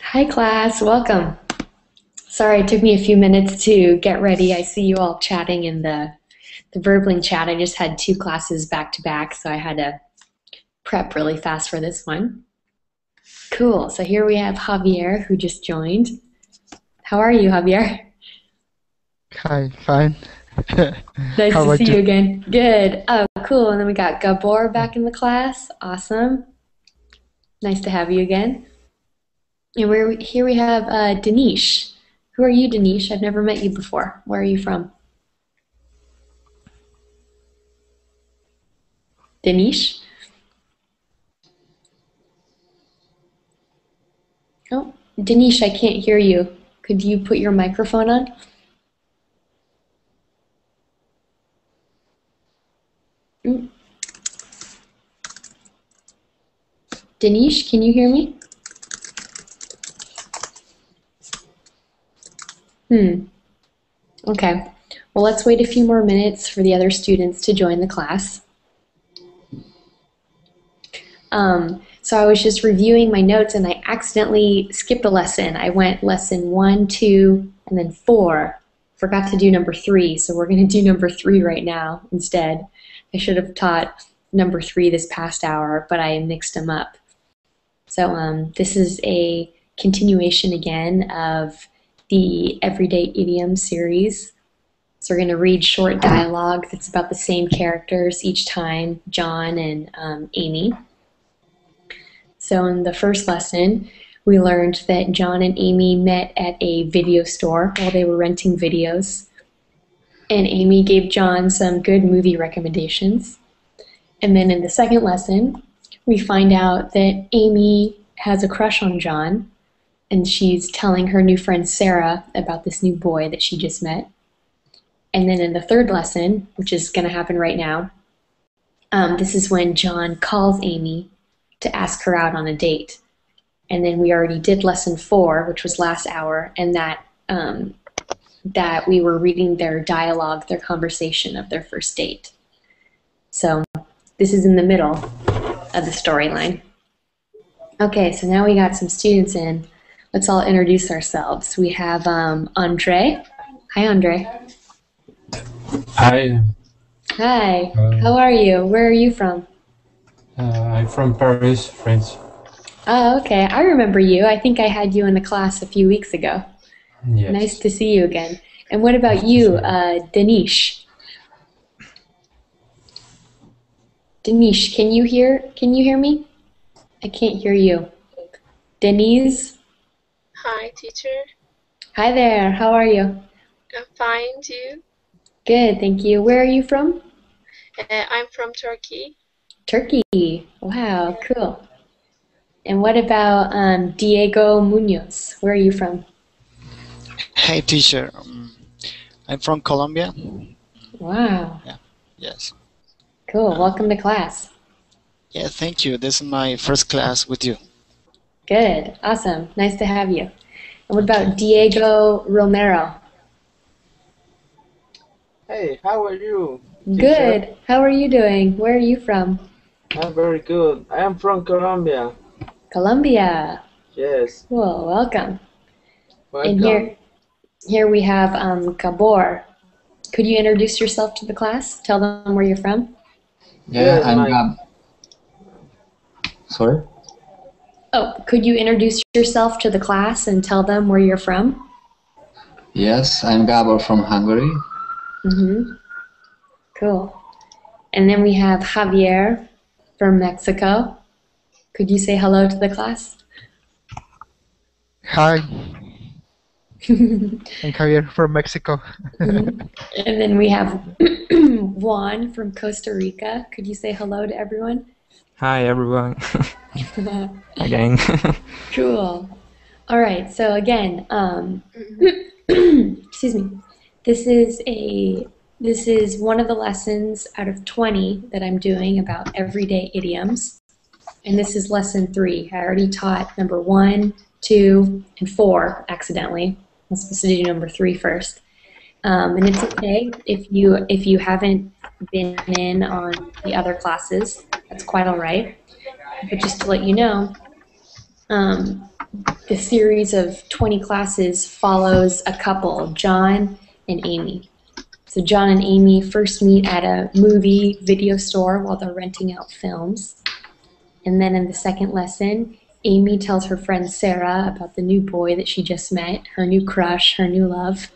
Hi class, welcome. Sorry, it took me a few minutes to get ready. I see you all chatting in the Verbling chat. I just had two classes back to back, so I had to prep really fast for this one. Cool, so here we have Javier who just joined. How are you, Javier? Hi, fine. Nice How to about see you you? again. Good. Oh, cool. And then we got Gabor back in the class. Awesome. Nice to have you again. And here we have Danish. Who are you, Danish? I've never met you before. Where are you from? Danish? Oh, Danish, I can't hear you. Could you put your microphone on? Mm. Danish, can you hear me? Okay. Well, let's wait a few more minutes for the other students to join the class. So I was just reviewing my notes and I accidentally skipped a lesson. I went lesson 1, 2, and then 4. Forgot to do number 3, so we're going to do number 3 right now instead. I should have taught number 3 this past hour, but I mixed them up. So this is a continuation again of the Everyday Idioms series. So we're going to read short dialogue that's about the same characters each time, John and Amy. So in the first lesson, we learned that John and Amy met at a video store while they were renting videos. And Amy gave John some good movie recommendations. And then in the second lesson, we find out that Amy has a crush on John, and she's telling her new friend Sarah about this new boy that she just met. And then in the third lesson, which is going to happen right now, this is when John calls Amy to ask her out on a date. And then we already did lesson 4, which was last hour, and that we were reading their dialogue, their conversation of their first date. So this is in the middle of the storyline. Okay, so now we got some students in. Let's all introduce ourselves. We have Andre. Hi, Andre. Hi, Hi. How are you? Where are you from? I'm from Paris, France. Oh, okay. I remember you. I think I had you in the class a few weeks ago. Yes. Nice to see you again. And what about you, Danish? Danish, can you hear me? I can't hear you. Denise? Hi, teacher. Hi there. How are you? I'm fine, too. Good, thank you. Where are you from? I'm from Turkey. Turkey. Wow, cool. And what about Diego Munoz? Where are you from? Hey, teacher. I'm from Colombia. Wow. Yeah. Yes. Cool. Welcome to class. Yeah, thank you. This is my first class with you. Good. Awesome. Nice to have you. And what about Diego Romero? Hey, how are you? Good. Teacher? How are you doing? Where are you from? I'm very good. I am from Colombia. Colombia. Yes. Cool. Welcome. Welcome. And here we have Gabor. Could you introduce yourself to the class? Tell them where you're from. Yeah, Yes, I'm Gab. Sorry? Oh, could you introduce yourself to the class and tell them where you're from? Yes, I'm Gabor from Hungary. Cool. And then we have Javier from Mexico. Could you say hello to the class? Hi. I'm Javier from Mexico. And then we have Juan from Costa Rica. Could you say hello to everyone? Hi, everyone. Again. Cool. All right. So again, excuse me. This is one of the lessons out of 20 that I'm doing about everyday idioms, and this is lesson 3. I already taught number 1, 2, and 4 accidentally. I'm supposed to do number 3 first. And it's okay if you haven't been in on the other classes. That's quite all right. But just to let you know, the series of 20 classes follows a couple, John and Amy. So John and Amy first meet at a movie video store while they're renting out films. And then in the second lesson, Amy tells her friend Sarah about the new boy that she just met, her new crush, her new love.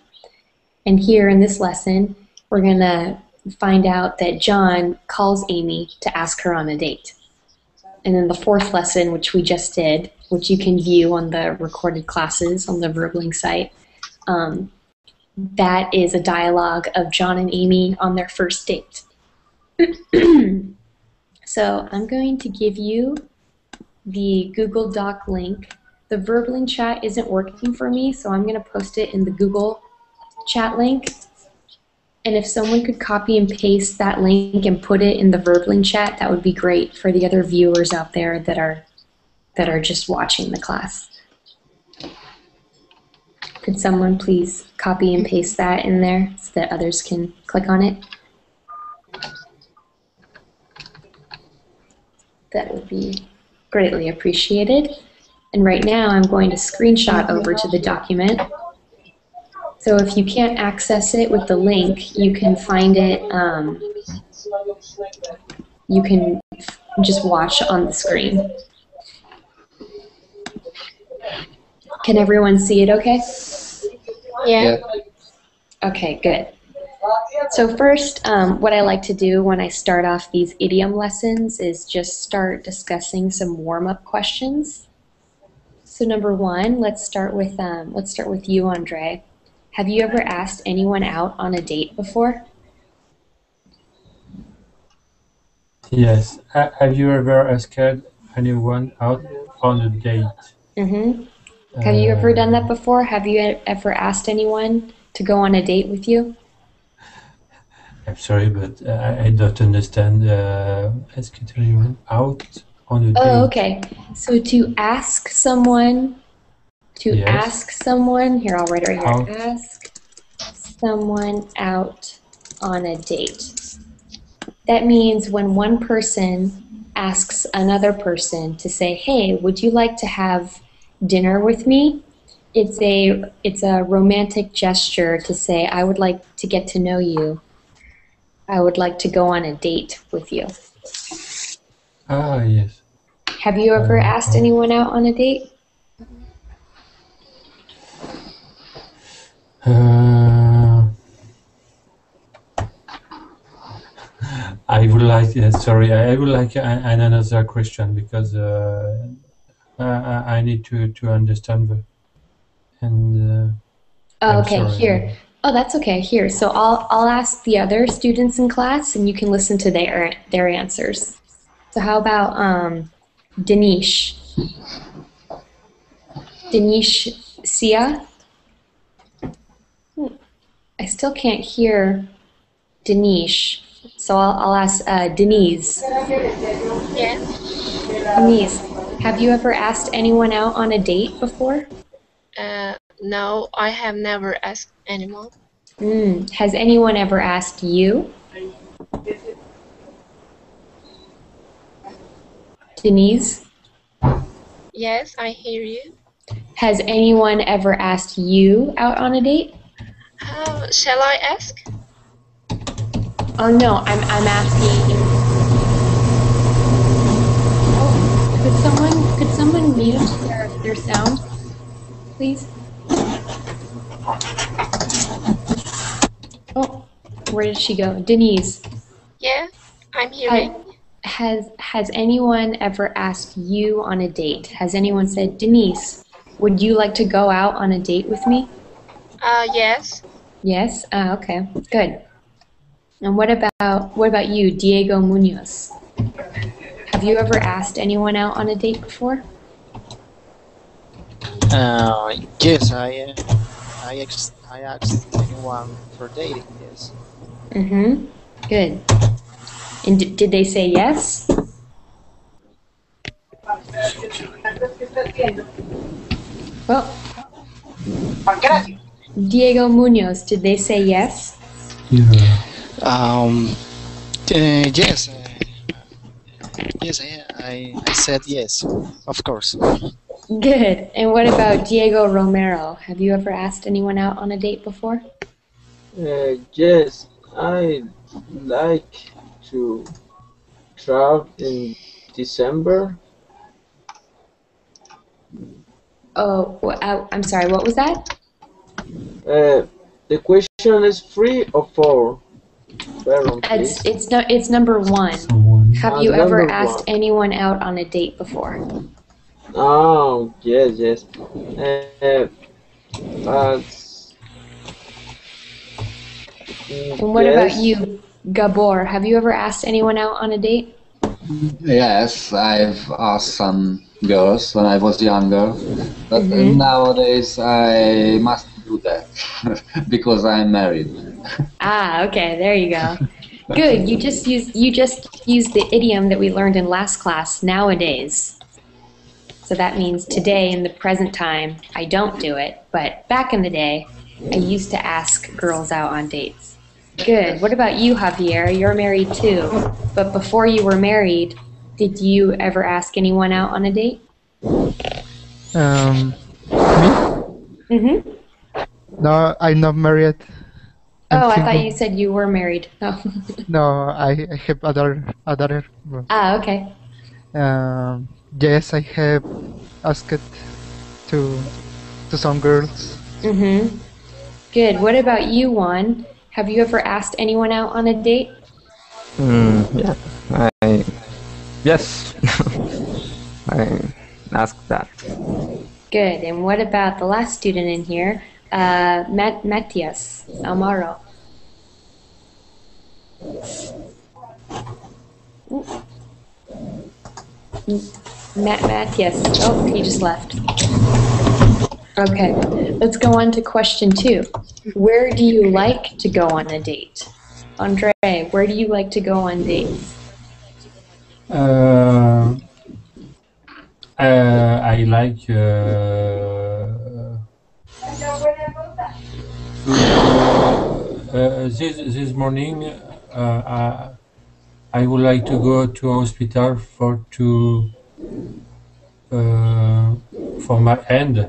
And here in this lesson, we're going to find out that John calls Amy to ask her on a date. And then the fourth lesson, which we just did, which you can view on the recorded classes on the Verbling site, that is a dialogue of John and Amy on their first date. So I'm going to give you the Google Doc link. The Verbling chat isn't working for me, so I'm going to post it in the Google chat link. And if someone could copy and paste that link and put it in the Verbling chat, that would be great for the other viewers out there that are just watching the class. Could someone please copy and paste that in there so that others can click on it? That would be greatly appreciated. And right now I'm going to screenshot over to the document. So if you can't access it with the link, you can find it, you can just watch on the screen. Can everyone see it okay? Yeah. Okay, good. So first, what I like to do when I start off these idiom lessons is just start discussing some warm-up questions. So number one, let's start with you, Andre. Have you ever asked anyone out on a date before? Yes. Have you ever asked anyone out on a date? Mm-hmm. Have you ever done that before? Have you ever asked anyone to go on a date with you? I'm sorry, but I don't understand. Ask anyone out on a date. Oh, okay. So to ask someone, here, I'll write it right here. Out. Ask someone out on a date. That means when one person asks another person to say, hey, would you like to have dinner with me? It's a romantic gesture to say, I would like to get to know you. I would like to go on a date with you. Ah, yes. Have you ever asked anyone out on a date? I would like, sorry, I would like another question because I need to understand I'm Okay, sorry. here. Oh, that's okay. Here, so I'll ask the other students in class, and you can listen to their answers. So how about Danish? Danish Sia? I still can't hear Danish, so I'll ask Denise. Yeah. Denise, have you ever asked anyone out on a date before? No, I have never asked anyone. Has anyone ever asked you? Denise? Yes, I hear you. Has anyone ever asked you out on a date? Shall I ask? Oh no, I'm asking. Oh, could someone mute their sound, please? Oh, where did she go? Denise. Yeah, I'm hearing. Has anyone ever asked you on a date? Has anyone said, Denise, would you like to go out on a date with me? Yes. Yes? Okay, good. And what about you, Diego Munoz? Have you ever asked anyone out on a date before? Yes, I asked anyone for dating. Yes. Mm-hmm. Good. And did they say yes? Well, Diego Munoz, did they say yes? Yeah. Yes. Yes, I said yes, of course. Good. And what about Diego Romero? Have you ever asked anyone out on a date before? Yes, I like to travel in December. Oh, I'm sorry, what was that? The question is 3 or 4? Baron, please. It's number one. Someone. Have you ever Number asked 1. anyone out on a date before? Oh, yes, yes. But And what about yes. you, Gabor? Have you ever asked anyone out on a date? Yes, I've asked some girls when I was younger, but nowadays I must do that because I'm married. Ah, okay, there you go. Good. You just used the idiom that we learned in last class, nowadays. So that means today in the present time, I don't do it, but back in the day, I used to ask girls out on dates. Good. What about you, Javier? You're married too. But before you were married, did you ever ask anyone out on a date? Me? Mm-hmm. No, I'm not married. I'm Oh, I single. thought you said you were married. Oh. No, I have other. Ah, okay. Yes, I have asked to some girls. Mm-hmm. Good. What about you, Juan? Have you ever asked anyone out on a date? Yeah, yes, I asked that. Good. And what about the last student in here, Matias Amaro? Matias. Oh, he just left. Okay, let's go on to question 2. Where do you like to go on a date? Andre, where do you like to go on dates? I like this morning. I would like to go to hospital for my hand.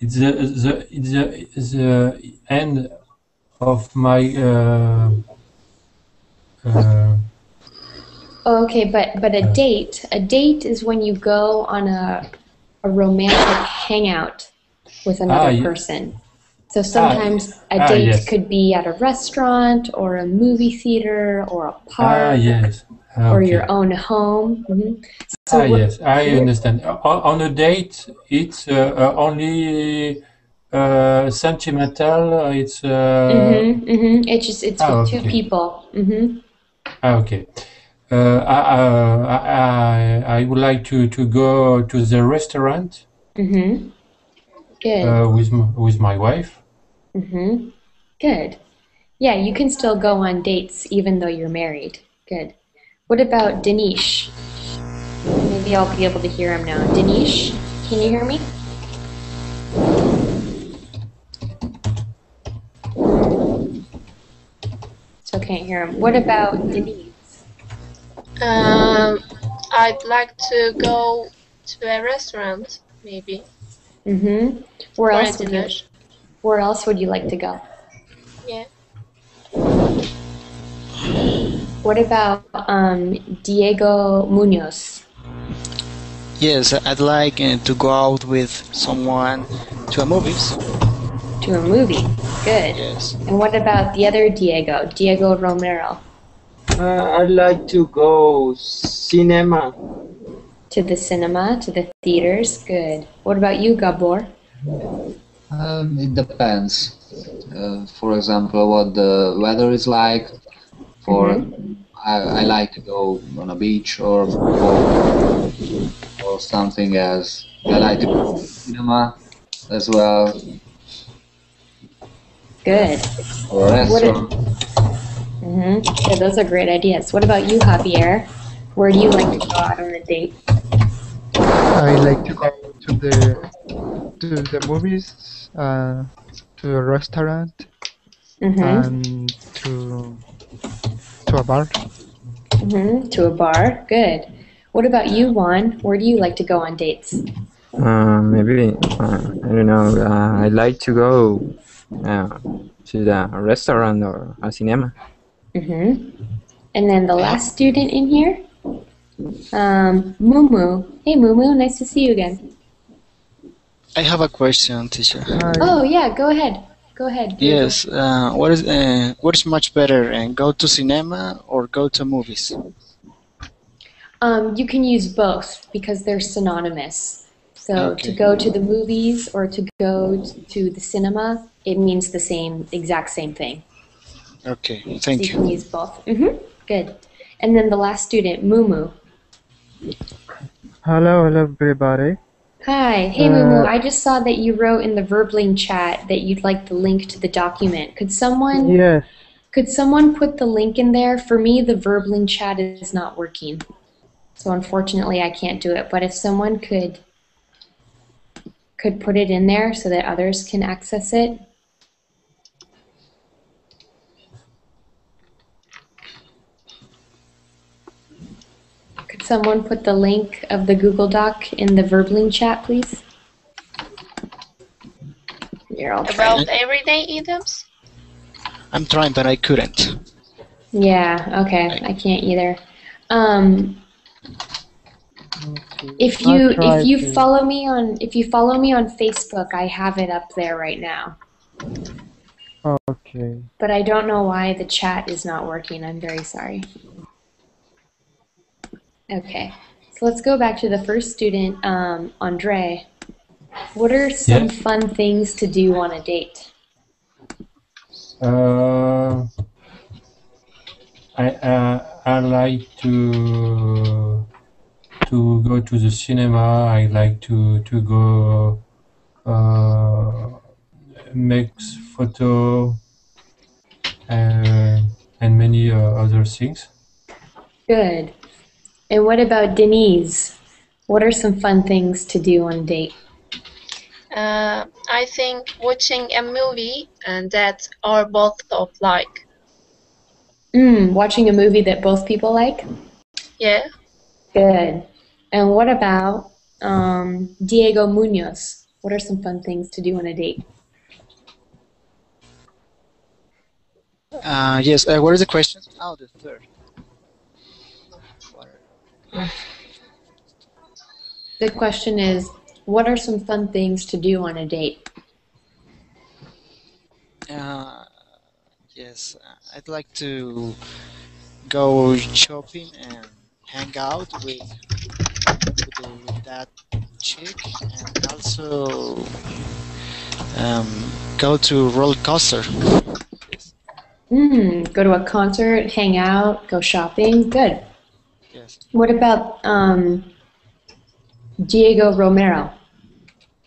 It's the end of my Okay, but a date is when you go on a romantic hangout with another yeah. person. So sometimes a Ah, date yes. could be at a restaurant or a movie theater or a park yes. or Okay. your own home. So Yes, I understand. On a date, it's only sentimental. It's It's with two okay. people. Okay. I would like to go to the restaurant Good. with my wife. Good. Yeah, you can still go on dates even though you're married. Good. What about Danish? Maybe I'll be able to hear him now. Danish, can you hear me? Still can't hear him. What about Denise? I'd like to go to a restaurant, maybe. Where For a else would dinner. Where else would you like to go? Yeah. What about Diego Munoz? Yes, I'd like to go out with someone to a movies. To a movie. Good. Yes. And what about the other Diego, Diego Romero? I'd like to go cinema. To the cinema, to the theaters. Good. What about you, Gabor? It depends. For example, what the weather is like. I like to go on a beach or something else. I like to go to cinema as well, Good. or a restaurant. Yeah, those are great ideas. What about you, Javier? Where do you like to go out on a date? I like to go to the to the movies, to a restaurant, and to a bar. To a bar. Good. What about you, Juan? Where do you like to go on dates? Maybe I don't know. I like to go to the restaurant or a cinema. And then the last student in here, Mumu. Hey, Mumu. Nice to see you again. I have a question, teacher. Oh, yeah. Go ahead. Go ahead. Yes. What is much better, go to cinema or go to movies? You can use both because they're synonymous. So to go to the movies or to go to the cinema, it means the exact same thing. Okay, So thank you can use both. Good. And then the last student, Mumu. Hello, everybody. Hi. Hey, Mumu. I just saw that you wrote in the Verbling chat that you'd like the link to the document. Could someone put the link in there? For me, the Verbling chat is not working. So unfortunately, I can't do it. But if someone could put it in there so that others can access it. Could someone put the link of the Google Doc in the Verbling chat, please? You're all About everyday idioms? I'm trying, but I couldn't. Yeah, okay. I can't either. If you follow me on Facebook, I have it up there right now. Okay. But I don't know why the chat is not working. I'm very sorry. Okay. So let's go back to the first student, Andre. What are some fun things to do on a date? I like to go to the cinema. I like to go make photo and many other things. Good. And what about Denise? What are some fun things to do on a date? I think watching a movie and that are both of like. Watching a movie that both people like? Yeah. Good. And what about Diego Munoz? What are some fun things to do on a date? Yes, what is the question? Oh, the third. The question is, what are some fun things to do on a date? Yes, I'd like to go shopping and hang out with that chick, and also go to roller coaster. Go to a concert, hang out, go shopping. Good. Yes. What about Diego Romero?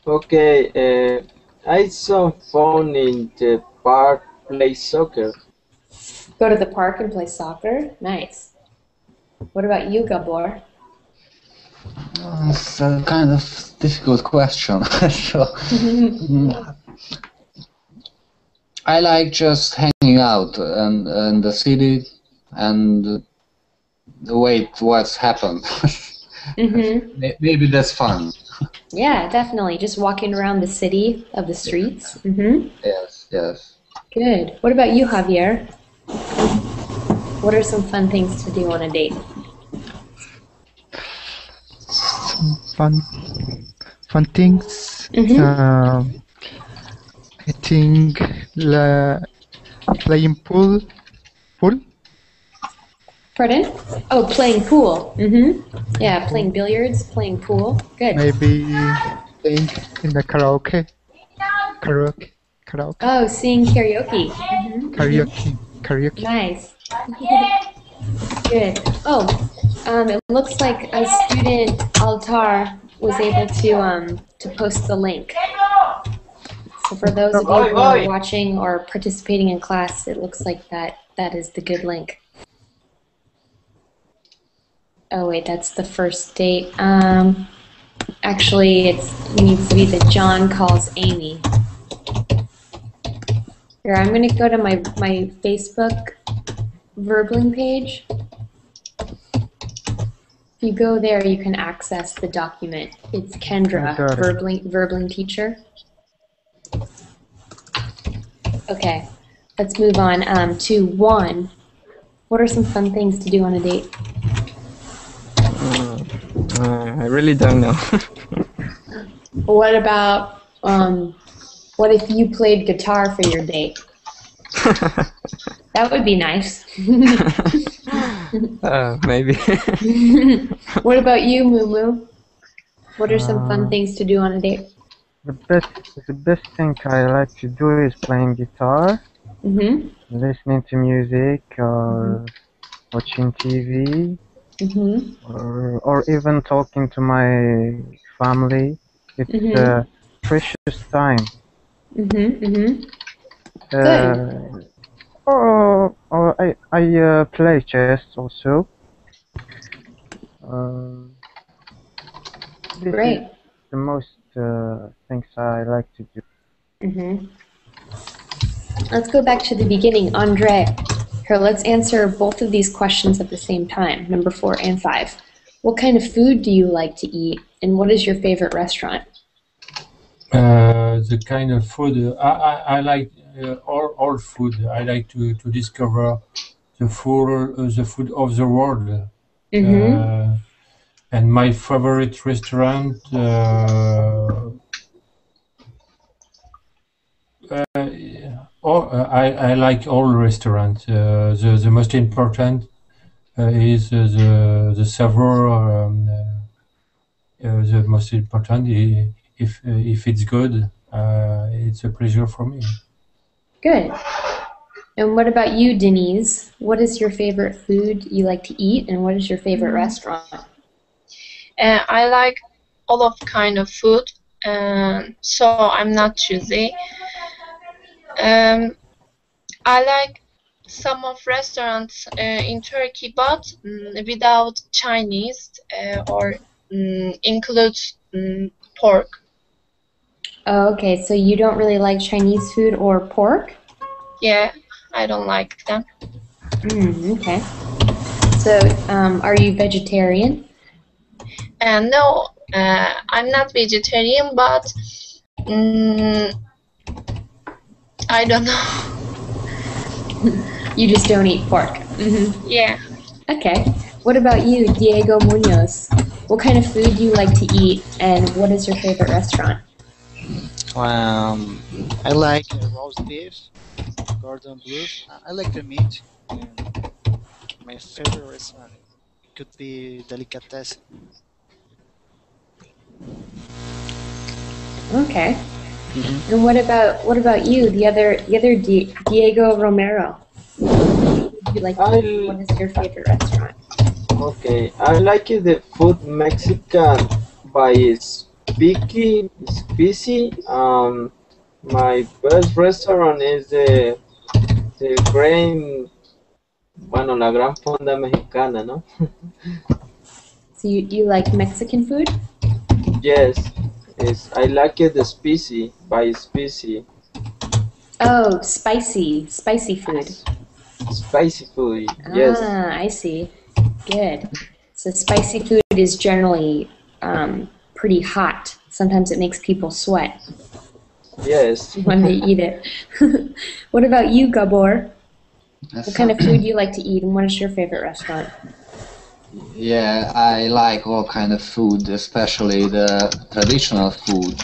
Okay, I saw fun in the park play soccer. Go to the park and play soccer? Nice. What about you, Gabor? It's a kind of difficult question. I like just hanging out in the city and wait what's happened. Maybe that's fun. Yeah, definitely. Just walking around the city of the streets. Yes. Good. What about you, Javier? What are some fun things to do on a date? Some fun things. I think playing pool. Pardon? Oh, playing pool. Yeah, playing billiards, playing pool. Good. Maybe playing in the karaoke. Oh, seeing karaoke. Karaoke. Nice. Good. Oh, it looks like a student, Altar, was able to post the link. So for those of you who are watching or participating in class, it looks like that is the good link. Oh wait, that's the first date. Actually, it needs to be the John calls Amy. Here, I'm going to go to my Facebook Verbling page. If you go there, you can access the document. It's Kendra, Got it. Verbling teacher. Okay, let's move on to 1. What are some fun things to do on a date? I really don't know. What about, what if you played guitar for your date? That would be nice. Maybe. What about you, Moo Moo? What are some fun things to do on a date? The best thing I like to do is playing guitar, Mm-hmm. listening to music, or watching TV, Mm-hmm. or even talking to my family. It's a precious time. Mm-hmm. Mm-hmm. Uh, or I play chess also. This Great. is the most things I like to do. Mm-hmm. Let's go back to the beginning. Andre, here, let's answer both of these questions at the same time, number 4 and 5. What kind of food do you like to eat, and what is your favorite restaurant? The kind of food I like all food. I like to discover the food of the world. Mm-hmm. And my favorite restaurant. I like all restaurants. The most important is the savor. The most important, if it's good, it's a pleasure for me. Good. And what about you, Denise? What is your favorite food you like to eat, and what is your favorite restaurant? I like all of kind of food, so I'm not choosy. I like some of restaurants in Turkey, but without Chinese or includes pork. Oh, okay, so you don't really like Chinese food or pork? Yeah, I don't like them. Okay. So, are you vegetarian? And no, I'm not vegetarian, but I don't know. You just don't eat pork. Yeah. Okay. What about you, Diego Munoz? What kind of food do you like to eat, and what is your favorite restaurant? I like roast beef, cordon bleu. I like the meat. My favorite restaurant could be Delicatessen. Okay. And what about you, the other Diego Romero? What would you like to eat? What is your favorite restaurant? Okay, I like the food Mexican by spicy. My best restaurant is the la Gran Fonda Mexicana, ¿no? So you like Mexican food? Yes, I like it the spicy by spicy. Oh, spicy food. Spicy food, yes. Ah, I see. Good. So spicy food is generally pretty hot. Sometimes it makes people sweat Yes. when they eat it. What about you, Gabor? What kind of food do you like to eat, and what is your favorite restaurant? Yeah, I like all kind of food, especially the traditional food.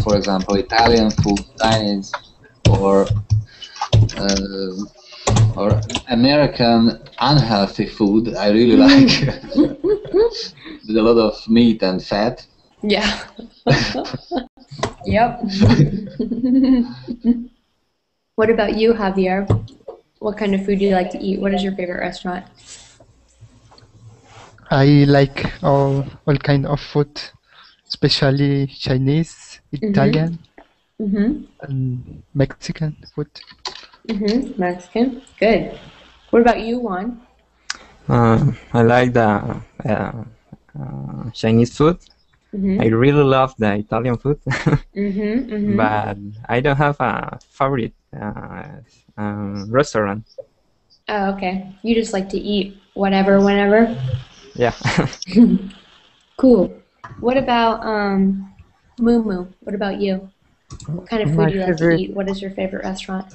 For example, Italian food, Chinese, or American unhealthy food. I really like with a lot of meat and fat. Yeah. Yep. What about you, Javier? What kind of food do you like to eat? What is your favorite restaurant? I like all kind of food, especially Chinese, Italian, and Mexican food. Mexican. Good. What about you, Juan? I like the Chinese food, I really love the Italian food, Mm-hmm. but I don't have a favorite restaurant. Oh, okay. You just like to eat whatever, whenever? Yeah. Cool. What about Moo? What about you? What kind of food My do you like to favorite, eat? What is your favorite restaurant?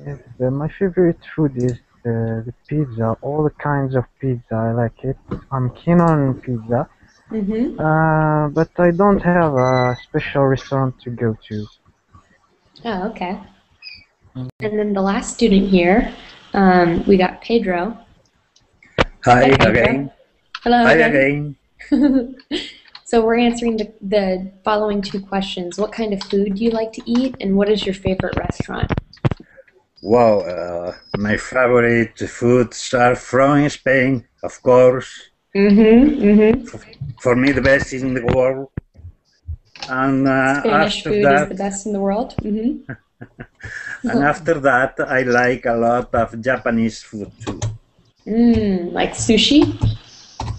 yes, my favorite food is the pizza. All the kinds of pizza, I like it. I'm keen on pizza, Mm-hmm. but I don't have a special restaurant to go to. Oh, okay. And then the last student here, we got Pedro. Hi Pedro. again. Hello Hi again. again. So we're answering the following two questions. What kind of food do you like to eat, and what is your favorite restaurant? Well, my favorite foods are from Spain, of course. For me, the best in the world. And Spanish after food is that, the best in the world. and after that, I like a lot of Japanese food too. Like sushi?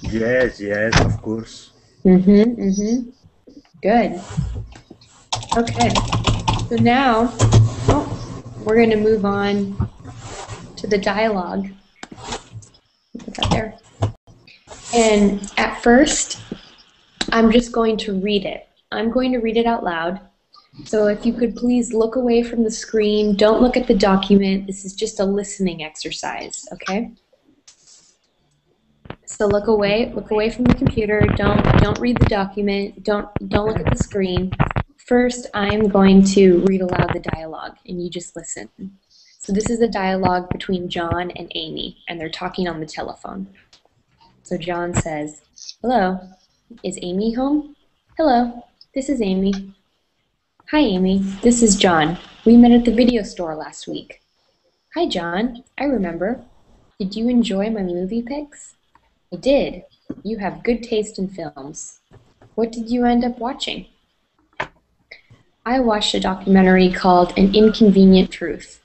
Yes, yes, of course. Good. Okay. So now, we're going to move on to the dialogue. Put that there. And at first, I'm just going to read it. I'm going to read it out loud. So if you could please look away from the screen, don't look at the document. This is just a listening exercise, okay? So look away from the computer. Don't read the document. Don't look at the screen. First, I'm going to read aloud the dialogue, and you just listen. So this is a dialogue between John and Amy, and they're talking on the telephone. So John says, "Hello, is Amy home? Hello, this is Amy. Hi, Amy. This is John. We met at the video store last week. Hi, John. I remember. Did you enjoy my movie picks? I did. You have good taste in films. What did you end up watching? I watched a documentary called An Inconvenient Truth.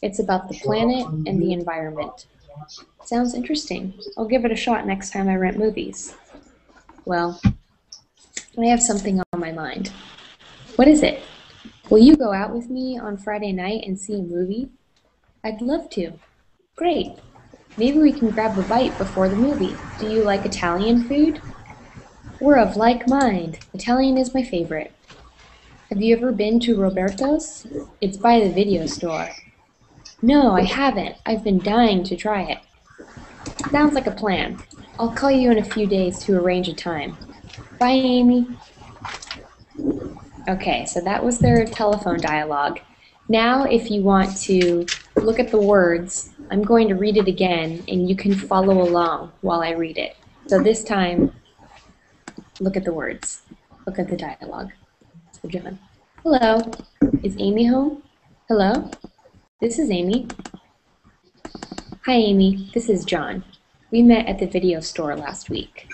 It's about the planet and the environment. Sounds interesting. I'll give it a shot next time I rent movies. Well, I have something on my mind. What is it? Will you go out with me on Friday night and see a movie? I'd love to. Great. Maybe we can grab a bite before the movie. Do you like Italian food? We're of like mind. Italian is my favorite. Have you ever been to Roberto's? It's by the video store. No, I haven't. I've been dying to try it. Sounds like a plan. I'll call you in a few days to arrange a time. Bye, Amy. Okay, so that was their telephone dialogue. Now, if you want to look at the words, I'm going to read it again, and you can follow along while I read it. So this time, look at the words. Look at the dialogue. So John, hello, is Amy home? Hello, this is Amy. Hi, Amy, this is John. We met at the video store last week.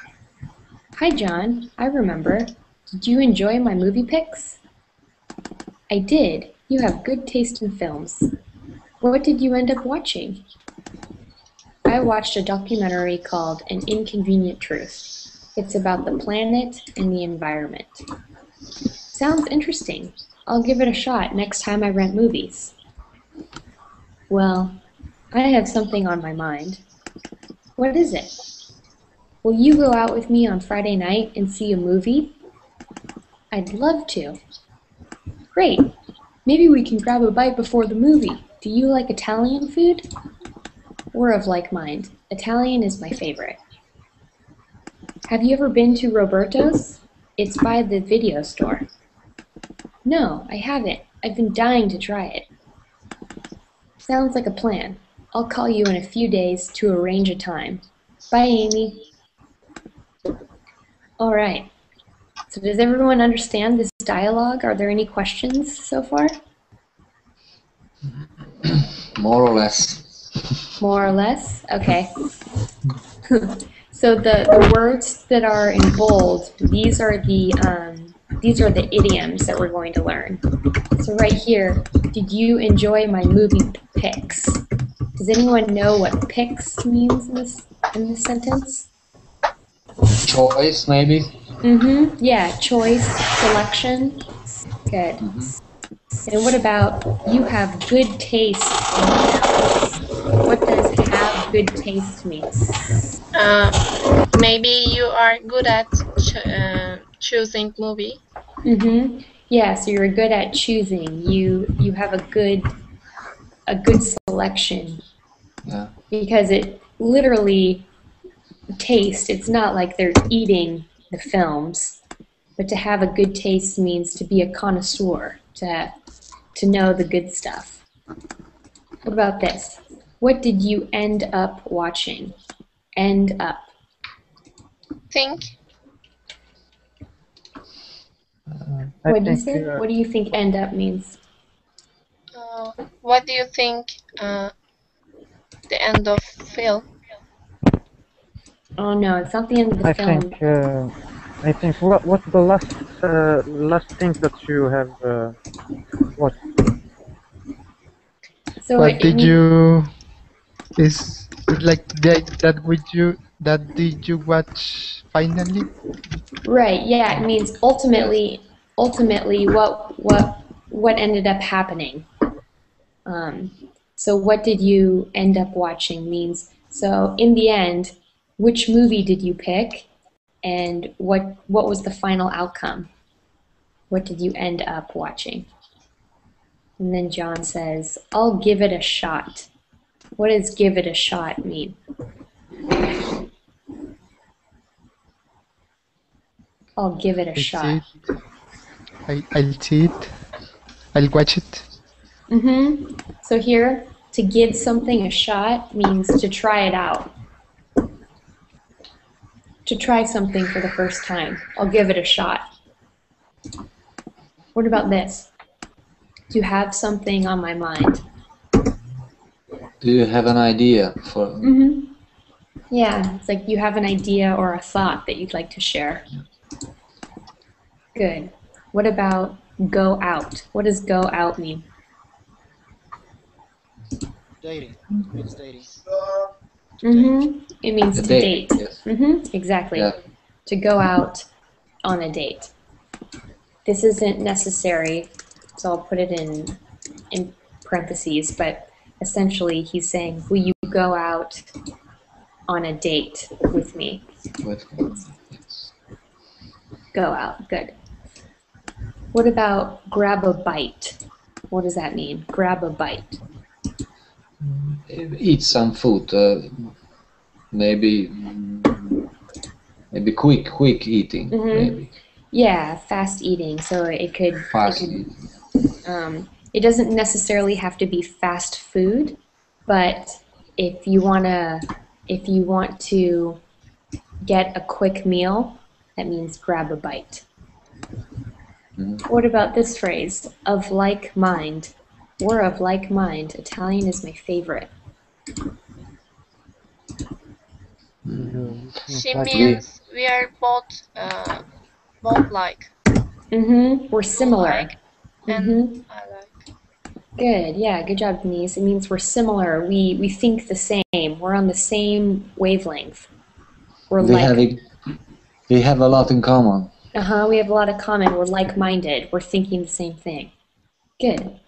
Hi, John, I remember. Did you enjoy my movie picks? I did. You have good taste in films. What did you end up watching? I watched a documentary called An Inconvenient Truth. It's about the planet and the environment. Sounds interesting. I'll give it a shot next time I rent movies. Well, I have something on my mind. What is it? Will you go out with me on Friday night and see a movie? I'd love to. Great. Maybe we can grab a bite before the movie. Do you like Italian food? We're of like mind. Italian is my favorite. Have you ever been to Roberto's? It's by the video store. No, I haven't. I've been dying to try it. Sounds like a plan. I'll call you in a few days to arrange a time. Bye, Amy. All right. So does everyone understand this dialogue? Are there any questions so far? More or less. More or less? Okay. So the words that are in bold, these are the idioms that we're going to learn. So right here, did you enjoy my movie picks? Does anyone know what picks means in this sentence? Choice, maybe? Yeah, choice, selection. Good. And what about you have good taste in apples? What does have good taste mean? Maybe you are good at choosing movie. Yeah, so you're good at choosing. You have a good selection. Yeah. Because it literally taste. It's not like they're eating the films, but to have a good taste means to be a connoisseur, to know the good stuff. What about this? What did you end up watching? End up. Think. What do you say? What do you think end up means? What do you think the end of film? Oh no, it's not the end of the film. I think what's the last thing that you have watched? So What did you is like that did you watch finally? Right, yeah, it means ultimately what ended up happening. So what did you end up watching means, so in the end, which movie did you pick and what was the final outcome? What did you end up watching? And then John says, I'll give it a shot. What does give it a shot mean? I'll give it a shot. I'll see it. I'll watch it. So here, to give something a shot means to try it out. To try something for the first time. I'll give it a shot. What about this? Do you have something on my mind? Do you have an idea for? Yeah, it's like you have an idea or a thought that you'd like to share. Good. What about go out? What does go out mean? Dating. It's dating. It means to date. Yes. Exactly. Yeah. To go out on a date. This isn't necessary, so I'll put it in parentheses, but essentially he's saying, will you go out on a date with me? Yes. Go out. Good. What about grab a bite? What does that mean? Grab a bite. Eat some food. Maybe quick eating. Maybe. Yeah, fast eating. So it could. Fast eating. It doesn't necessarily have to be fast food, but if you want to get a quick meal, that means grab a bite. What about this phrase? Of like mind. We're of like mind. Italian is my favorite. She means we are both like. We're similar. Like, and I like. Good. Yeah. Good job, Denise. It means we're similar. We think the same. We're on the same wavelength. We have a lot in common. We have a lot of common. We're like-minded. We're thinking the same thing. Good.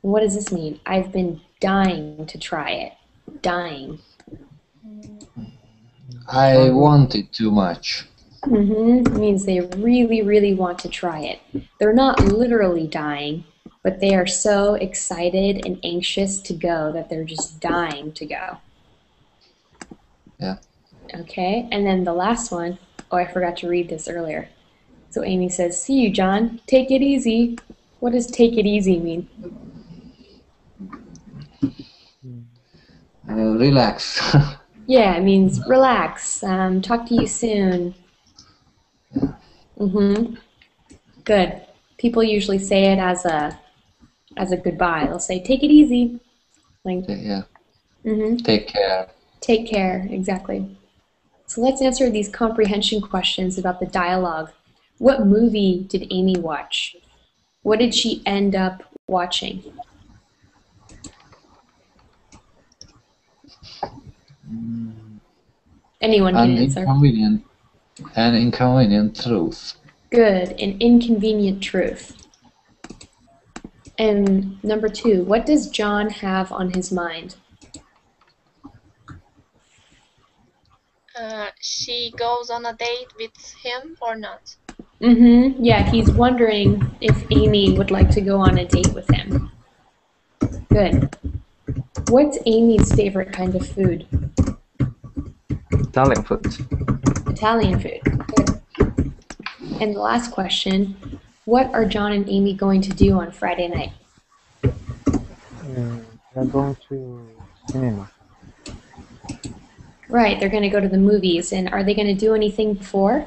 What does this mean? I've been dying to try it. Dying. I want it too much. It means they really, really want to try it. They're not literally dying, but they are so excited and anxious to go that they're just dying to go. Yeah. Okay, and then the last one. Oh, I forgot to read this earlier. So Amy says, see you, John. Take it easy. What does take it easy mean? Relax. Yeah, it means relax. Talk to you soon. Good. People usually say it as a goodbye. They'll say, take it easy. Like, Yeah. Take care. Take care, exactly. So let's answer these comprehension questions about the dialogue. What movie did Amy watch? What did she end up watching? Anyone can answer. Inconvenient. An inconvenient truth. Good, an inconvenient truth. And number 2, what does John have on his mind? She goes on a date with him or not? Yeah, he's wondering if Amy would like to go on a date with him. Good. What's Amy's favorite kind of food? Italian food. Italian food. Good. And the last question, what are John and Amy going to do on Friday night? They're going to cinema. Right, they're going to go to the movies. And are they going to do anything before?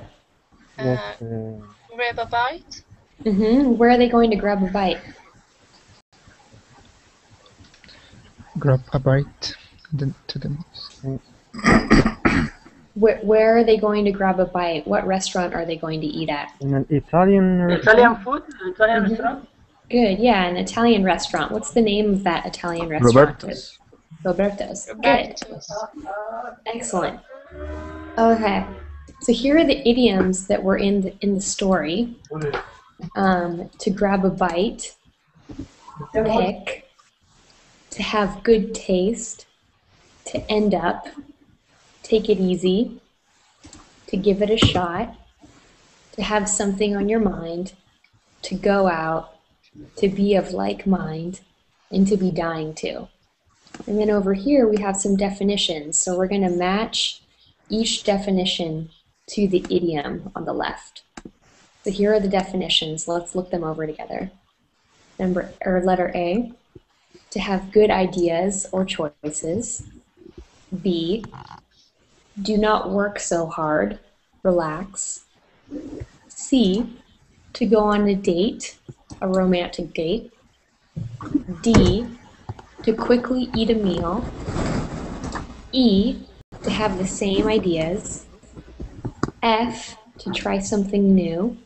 Yes, Grab a bite? Where are they going to grab a bite? Grab a bite to the mouse. Where are they going to grab a bite? What restaurant are they going to eat at? in an Italian restaurant. Italian food? Italian restaurant? Good, yeah, an Italian restaurant. What's the name of that Italian restaurant? Roberto's. Roberto's. Good. Roberto's. Excellent. Okay, so here are the idioms that were in the story. To grab a bite, pick, to have good taste, to end up, take it easy, to give it a shot, to have something on your mind, to go out, to be of like mind, and to be dying to. And then over here we have some definitions. So we're going to match each definition to the idiom on the left. So here are the definitions. Let's look them over together. Letter A, to have good ideas or choices. B, do not work so hard, relax. C, to go on a date, a romantic date. D, to quickly eat a meal. E, to have the same ideas. F, to try something new.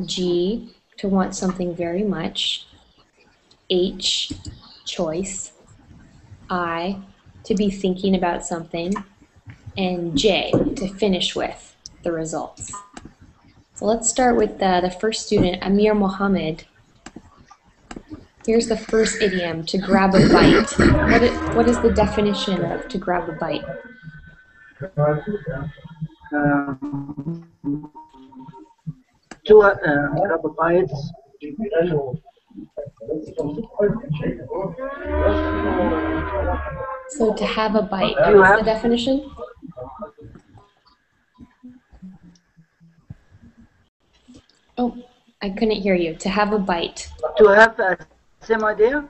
G, to want something very much. H, choice. I, to be thinking about something. And J, to finish with the results. So let's start with the first student, Amir Mohammed. Here's the first idiom, to grab a bite. What is the definition of to grab a bite? To grab a bite. So to have a bite, Do you what's have- the definition? Oh, I couldn't hear you. To have a bite. To have a same idea?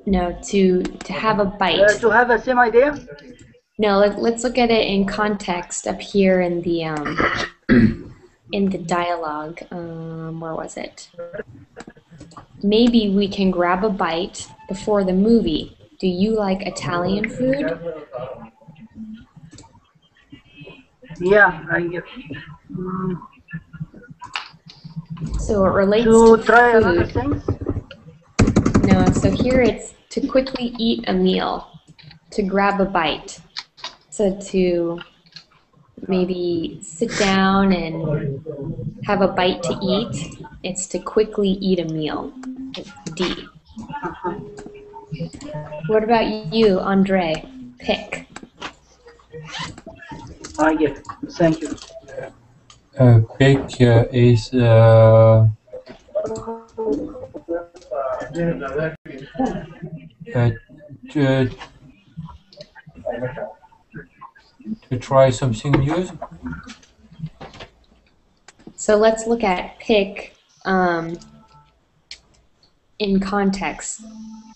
No, to have a bite. To have a same idea? No, let's look at it in context up here in the dialogue. Where was it? Maybe we can grab a bite before the movie. Do you like Italian food? Yeah, I get. So it relates To to try another food. things? No, so here it's to quickly eat a meal, to grab a bite. So to maybe sit down and have a bite to eat, it's to quickly eat a meal. D. What about you, Andre? Pick. I get. Thank you. Pick is to, to try something new. So let's look at pick in context.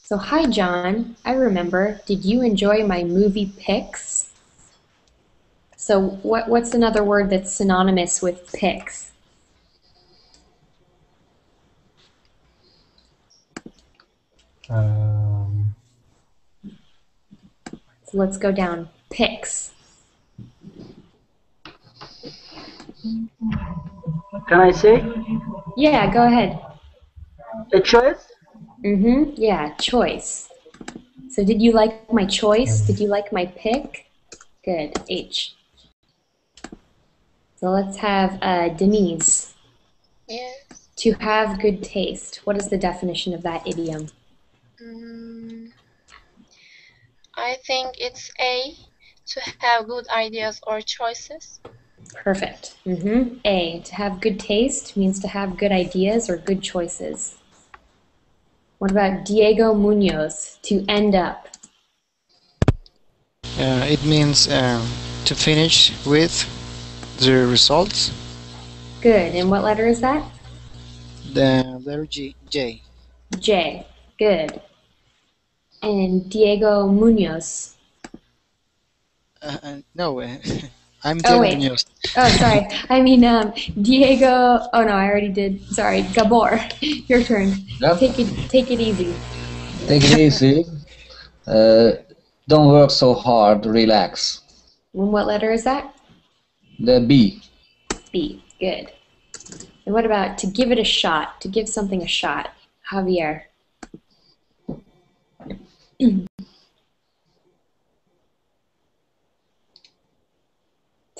So hi, John. I remember. Did you enjoy my movie picks? So what's another word that's synonymous with picks? So let's go down. Picks. Can I say? Yeah, go ahead. A choice? Yeah, choice. So did you like my choice? Did you like my pick? Good. H. So let's have Denise. Yes. To have good taste. What is the definition of that idiom? I think it's A, to have good ideas or choices. Perfect. A, to have good taste means to have good ideas or good choices. What about Diego Munoz, to end up? It means to finish with the results. Good. And what letter is that? The letter J. J. Good. And Diego Munoz. No, I'm Oh, Diego wait. Munoz. Oh, sorry. I mean, Diego. Oh, no, I already did. Sorry. Gabor, your turn. Yep. Take it easy. Take it easy. Don't work so hard. Relax. And what letter is that? The B. B. Good. And what about to give it a shot? To give something a shot. Javier. To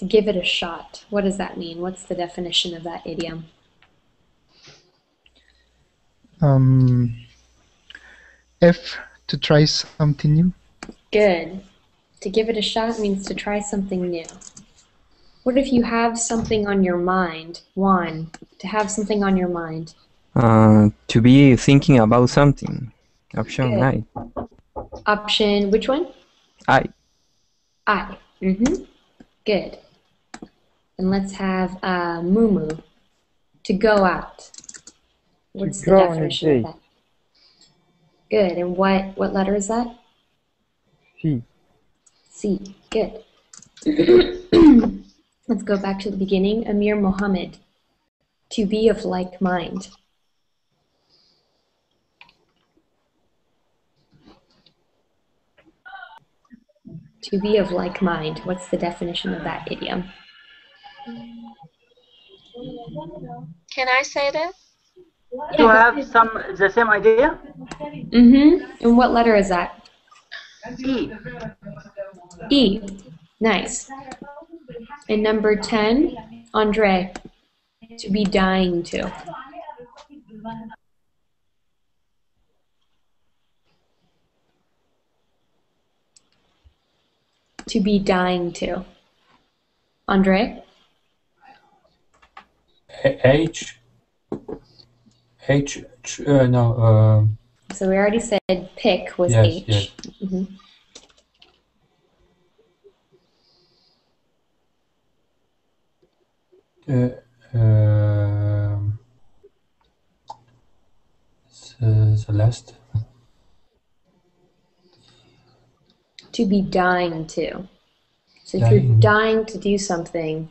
give it a shot. What does that mean? What's the definition of that idiom? F, to try something new. Good. To give it a shot means to try something new. What if you have something on your mind? Juan, to have something on your mind. To be thinking about something. Option Good. I. Option, which one? I. I. Good. And let's have Mumu, to go out. What's the go on a definition of date. that? Good. And what letter is that? C. C. Good. Let's go back to the beginning. Amir Mohammed, to be of like mind. To be of like mind. What's the definition of that idiom? Can I say that? To have the same idea? And what letter is that? E. E. Nice. And number 10, Andre, to be dying to. To be dying to. Andre? H. No. So we already said pick was Yes, H. yes. The last. To be dying to. So if you're dying to do something,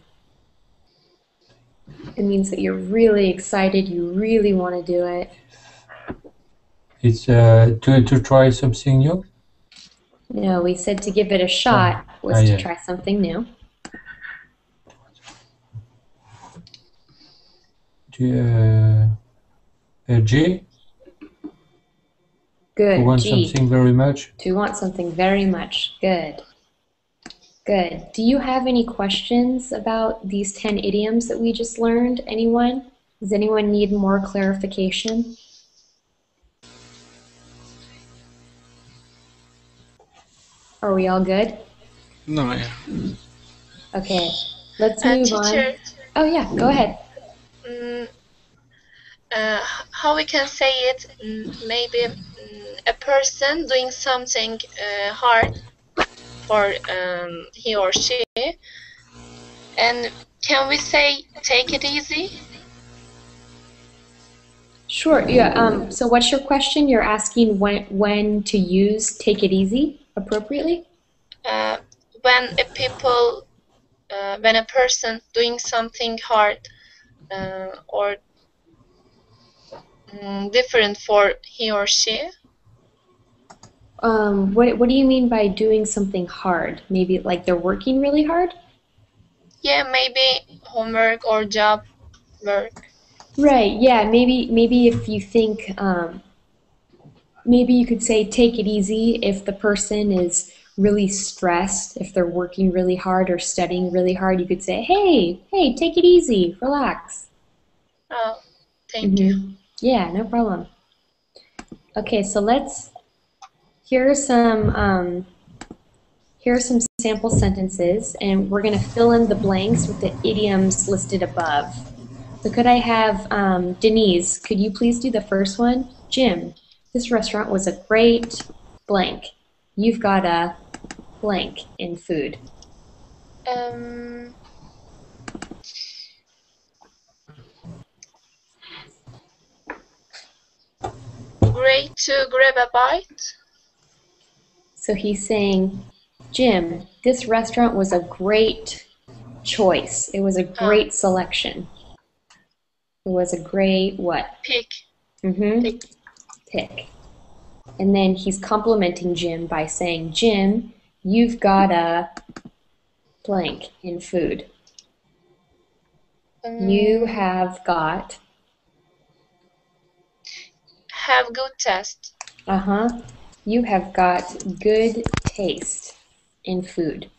it means that you're really excited, you really want to do it. It's to try something new. No, we said to give it a shot was to try something new. G. Good. To want G. something very much. To want something very much. Good. Good. Do you have any questions about these 10 idioms that we just learned? Anyone? Does anyone need more clarification? Are we all good? No, yeah. Okay. Let's move Teacher, on. Oh yeah, go ahead. how we can say it? Maybe a person doing something hard for he or she, and can we say take it easy? Sure. Yeah. So what's your question? You're asking when to use take it easy appropriately? When a person doing something hard or different for he or she. What do you mean by doing something hard? Maybe like they're working really hard? Yeah, maybe homework or job work. Right. Yeah. Maybe if you think maybe you could say take it easy if the person is really stressed, if they're working really hard or studying really hard, you could say, hey, take it easy, relax. Oh, thank you. Yeah, no problem. Okay, so here are some sample sentences, and we're going to fill in the blanks with the idioms listed above. So could I have Denise, could you please do the first one? Jim, this restaurant was a great blank. You've got a blank in food. Great to grab a bite. So he's saying, Jim, this restaurant was a great choice. It was a great selection. It was a great what? Pick. Pick. And then he's complimenting Jim by saying, Jim, you've got a blank in food. You have got. Have good taste. You have got good taste in food.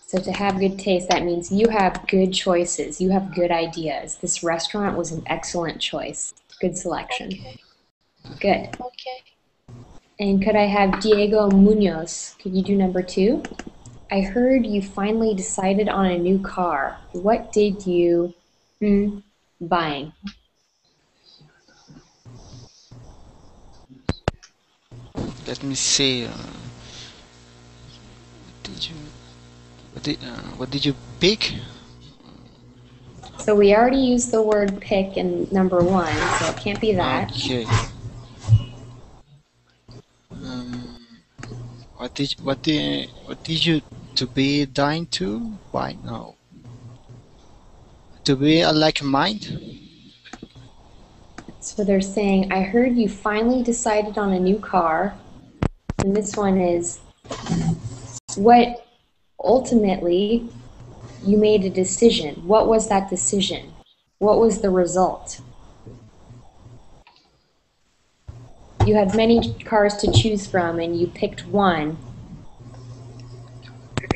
So to have good taste, that means you have good choices. You have good ideas. This restaurant was an excellent choice. Good selection. Okay. Good. Okay. And could I have Diego Munoz? Could you do number 2? I heard you finally decided on a new car. What did you buying? Let me see. What did you pick? So we already used the word pick in number 1, so it can't be that. Okay. What did you to be dying to? Why no? To be a like mind? So they're saying, I heard you finally decided on a new car. And this one is, what ultimately you made a decision. What was that decision? What was the result? You had many cars to choose from, and you picked one.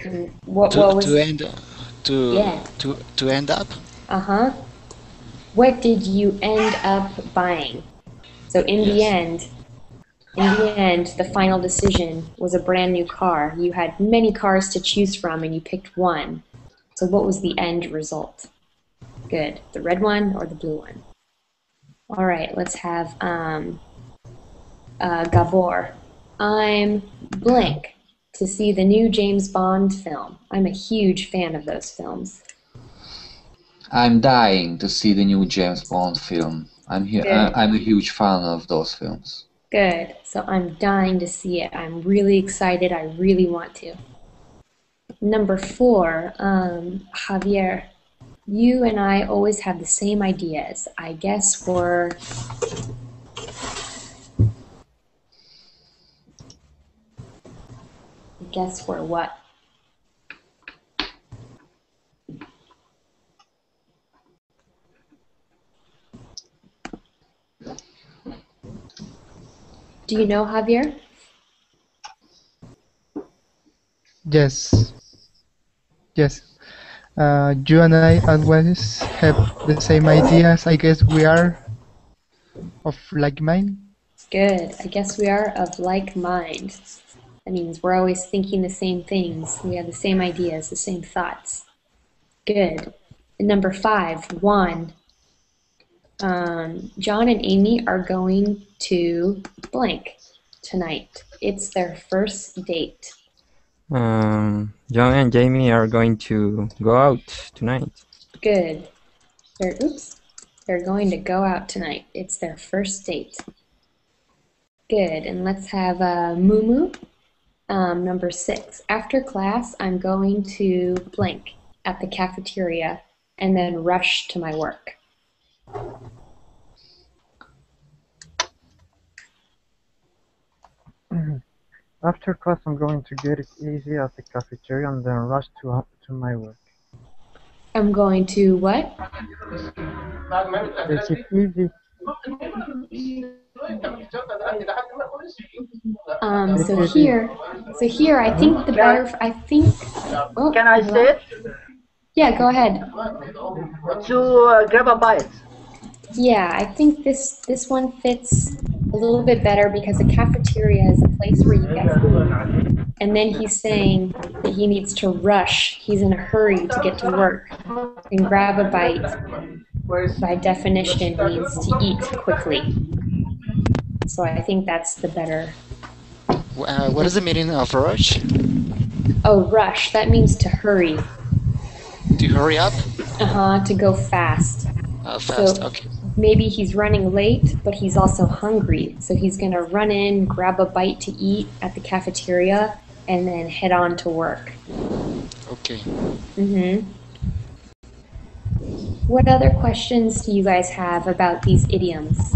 And what was to end up? What did you end up buying? So in the end, the final decision was a brand new car. You had many cars to choose from, and you picked one. So what was the end result? Good. The red one or the blue one? All right, let's have Gabor. I'm blank to see the new James Bond film. I'm a huge fan of those films. I'm dying to see the new James Bond film. I'm a huge fan of those films. Good. So I'm dying to see it. I'm really excited. I really want to. Number 4, Javier. You and I always have the same ideas. I guess we're... what? Do you know, Javier? Yes. You and I always have the same ideas. I guess we are of like mind. Good. I guess we are of like mind. That means we're always thinking the same things. We have the same ideas, the same thoughts. Good. And number 5, Juan. John and Amy are going to blank tonight. It's their first date. John and Jamie are going to go out tonight. Good. They're going to go out tonight. It's their first date. Good. And let's have Mumu. Number 6. After class, I'm going to blank at the cafeteria and then rush to my work. After class, I'm going to get it easy at the cafeteria and then rush to my work. I'm going to what? Take it easy So here, I think the better. I think. Oh, Can I say it? Yeah, go ahead. To grab a bite. Yeah, I think this one fits a little bit better because a cafeteria is a place where you get food. And then he's saying that he needs to rush. He's in a hurry to get to work. And grab a bite, by definition, means to eat quickly. So I think that's the better. What is the meaning of rush? Oh, rush. That means to hurry. To hurry up? To go fast. Fast, so okay. Maybe he's running late, but he's also hungry. So he's going to run in, grab a bite to eat at the cafeteria, and then head on to work. Okay. What other questions do you guys have about these idioms?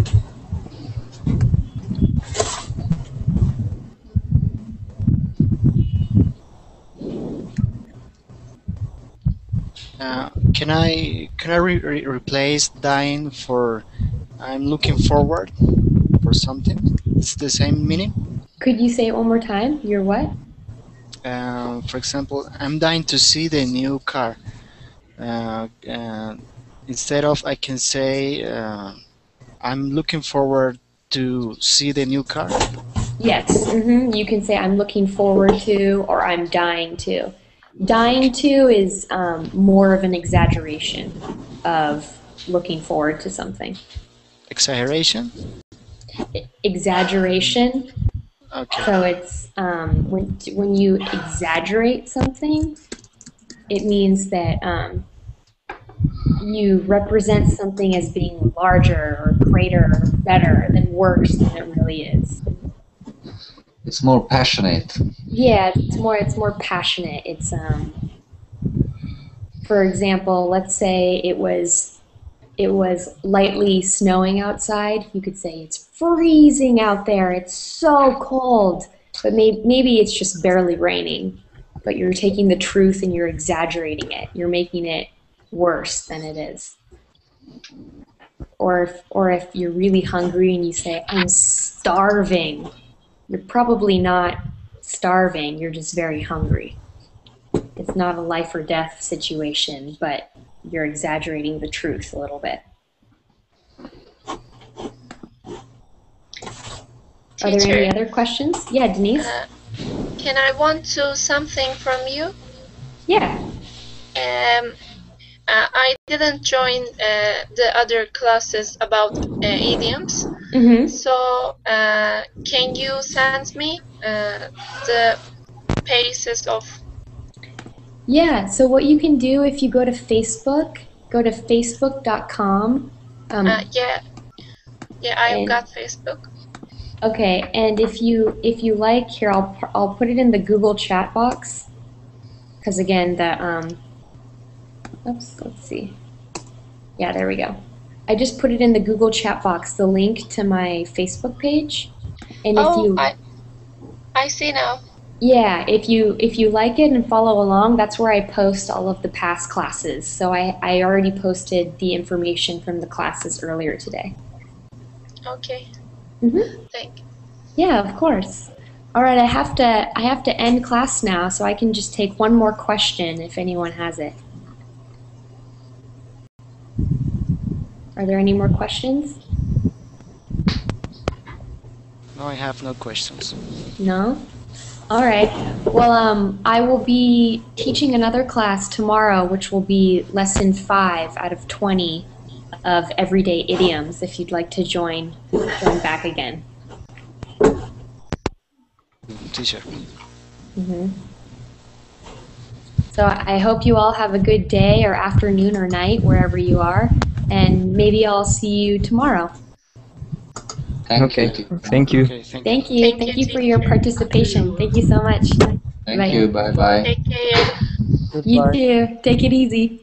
Can I replace dying for I'm looking forward for something? It's the same meaning? Could you say it one more time? You're what? For example, I'm dying to see the new car. Instead of I can say I'm looking forward to see the new car. Yes. You can say I'm looking forward to or I'm dying to. Dying to is more of an exaggeration of looking forward to something. Exaggeration? Exaggeration. Okay. So it's when you exaggerate something, it means that you represent something as being larger or greater or better than worse than it really is. It's more passionate. Yeah, it's more passionate. It's for example, let's say it was lightly snowing outside. You could say it's freezing out there. It's so cold. But maybe it's just barely raining. But you're taking the truth and you're exaggerating it. You're making it worse than it is. Or if you're really hungry and you say, I'm starving, you're probably not starving, you're just very hungry. It's not a life or death situation, but you're exaggerating the truth a little bit. Are there any other questions? Yeah, Denise? Can I want to something from you? Yeah. I didn't join the other classes about idioms. So can you send me the pages of... Yeah, so what you can do if you go to Facebook, go to facebook.com. Yeah, I've got Facebook. Okay, and if you like, here I'll put it in the Google chat box, because again oops, let's see. Yeah, there we go. I just put it in the Google chat box, the link to my Facebook page, and I see now. Yeah, if you like it and follow along, that's where I post all of the past classes. So I already posted the information from the classes earlier today. Okay. Thank you. Yeah, of course. All right, I have to end class now, so I can just take one more question if anyone has it. Are there any more questions? No, I have no questions. No? All right. Well, I will be teaching another class tomorrow, which will be lesson 5 out of 20 of Everyday Idioms, if you'd like to join back again. Teacher. So I hope you all have a good day or afternoon or night, wherever you are, and maybe I'll see you tomorrow. Thank you. Thank you. Okay, Thank you for your participation. Thank you so much. Thank you. Bye-bye. Take care. You too. Take it easy.